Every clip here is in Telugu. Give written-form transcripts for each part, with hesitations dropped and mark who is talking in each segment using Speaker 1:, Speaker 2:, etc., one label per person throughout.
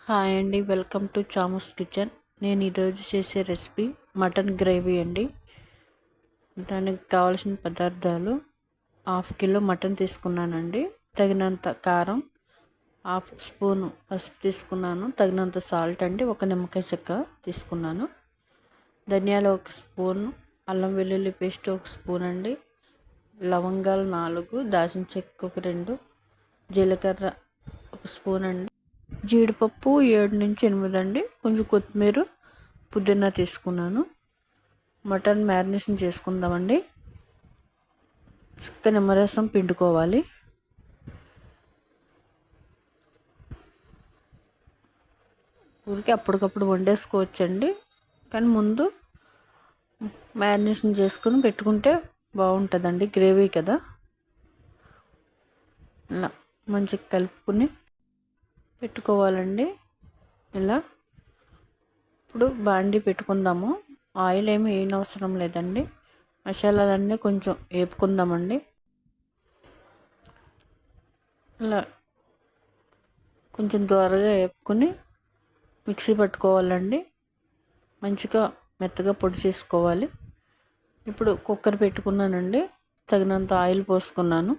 Speaker 1: హాయ్ అండి, వెల్కమ్ టు చామూస్ కిచెన్. నేను ఈరోజు చేసే రెసిపీ మటన్ గ్రేవీ అండి. దానికి కావాల్సిన పదార్థాలు: హాఫ్ కిలో మటన్ తీసుకున్నానండి, తగినంత కారం, హాఫ్ స్పూను పసుపు తీసుకున్నాను, తగినంత సాల్ట్ అండి, ఒక నిమ్మకాయ చెక్క తీసుకున్నాను, ధనియాలు ఒక స్పూన్, అల్లం వెల్లుల్లి పేస్ట్ ఒక స్పూన్ అండి, లవంగాలు 4, దాల్చిన చెక్క ఒక 2, జీలకర్ర ఒక స్పూన్ అండి, జీడిపప్పు 7 నుంచి 8 అండి, కొంచెం కొత్తిమీర, పుదీనా తీసుకున్నాను. మటన్ మ్యారినేషన్ చేసుకుందామండి. చిక్క నిమ్మరసం పిండుకోవాలి. ఊరికి అప్పటికప్పుడు వండేసుకోవచ్చండి, కానీ ముందు మ్యారినేషన్ చేసుకుని పెట్టుకుంటే బాగుంటుందండి. గ్రేవీ కదా, ఇలా మంచిగా కలుపుకుని పెట్టుకోవాలండి. ఇలా ఇప్పుడు బాండీ పెట్టుకుందాము. ఆయిల్ ఏమి వేయనవసరం లేదండి. మసాలాలన్నీ కొంచెం వేపుకుందామండి. ఇలా కొంచెం దోరగా వేపుకొని మిక్సీ పట్టుకోవాలండి. మంచిగా మెత్తగా పొడి చేసుకోవాలి. ఇప్పుడు కుక్కర్ పెట్టుకున్నానండి, తగినంత ఆయిల్ పోసుకున్నాను,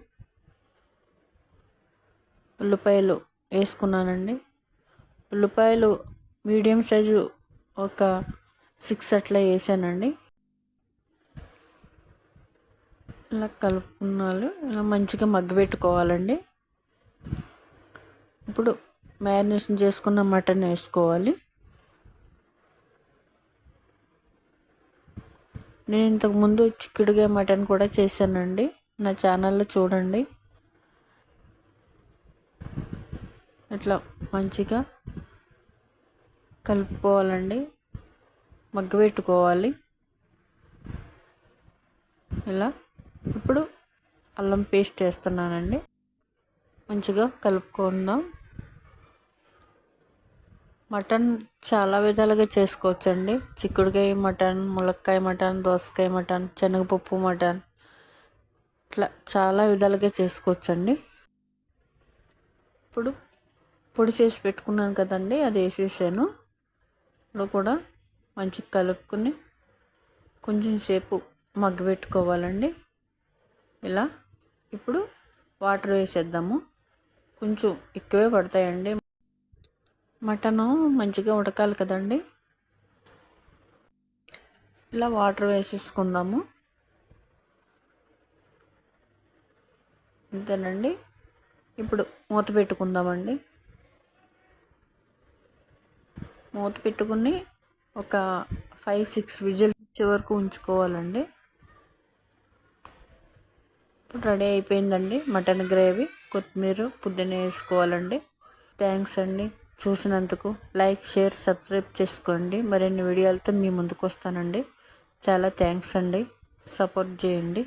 Speaker 1: ఉల్లిపాయలు వేసుకున్నానండి. ఉల్లిపాయలు మీడియం సైజు ఒక 6 అట్లా వేసానండి. ఇలా కలుపుకున్నాను. ఇలా మంచిగా మగ్గబెట్టుకోవాలండి. ఇప్పుడు మ్యారినేషన్ చేసుకున్న మటన్ వేసుకోవాలి. నేను ఇంతకుముందు చిక్కుడుగా మటన్ కూడా చేశానండి, నా ఛానల్లో చూడండి. ఇట్లా మంచిగా కలుపుకోవాలండి, మగ్గబెట్టుకోవాలి. ఇలా ఇప్పుడు అల్లం పేస్ట్ వేస్తున్నానండి. మంచిగా కలుపుకుందాం. మటన్ చాలా విధాలుగా చేసుకోవచ్చండి. చిక్కుడుకాయ మటన్, ములక్కాయ మటన్, దోసకాయ మటన్, శనగపప్పు మటన్, ఇట్లా చాలా విధాలుగా చేసుకోవచ్చండి. ఇప్పుడు పొడి చేసి పెట్టుకున్నాను కదండి, అది వేసేసాను. ఇప్పుడు కూడా మంచిగా కలుపుకుని కొంచెం సేపు మగ్గబెట్టుకోవాలండి. ఇలా ఇప్పుడు వాటర్ వేసేద్దాము. కొంచెం ఎక్కువే పడతాయండి, మటను మంచిగా ఉడకాలి కదండి. ఇలా వాటర్ వేసేసుకుందాము. అంతేనండి. ఇప్పుడు మూత పెట్టుకుందామండి. మూత పెట్టుకుని ఒక 5-6 విజిల్స్ వచ్చే వరకు ఉంచుకోవాలండి. ఇప్పుడు రెడీ అయిపోయిందండి మటన్ గ్రేవీ. కొత్తిమీర, పుదీనా వేసుకోవాలండి. థ్యాంక్స్ అండి చూసినందుకు. లైక్, షేర్, సబ్స్క్రైబ్ చేసుకోండి. మరిన్ని వీడియోలతో మీ ముందుకు వస్తానండి. చాలా థ్యాంక్స్ అండి, సపోర్ట్ చేయండి.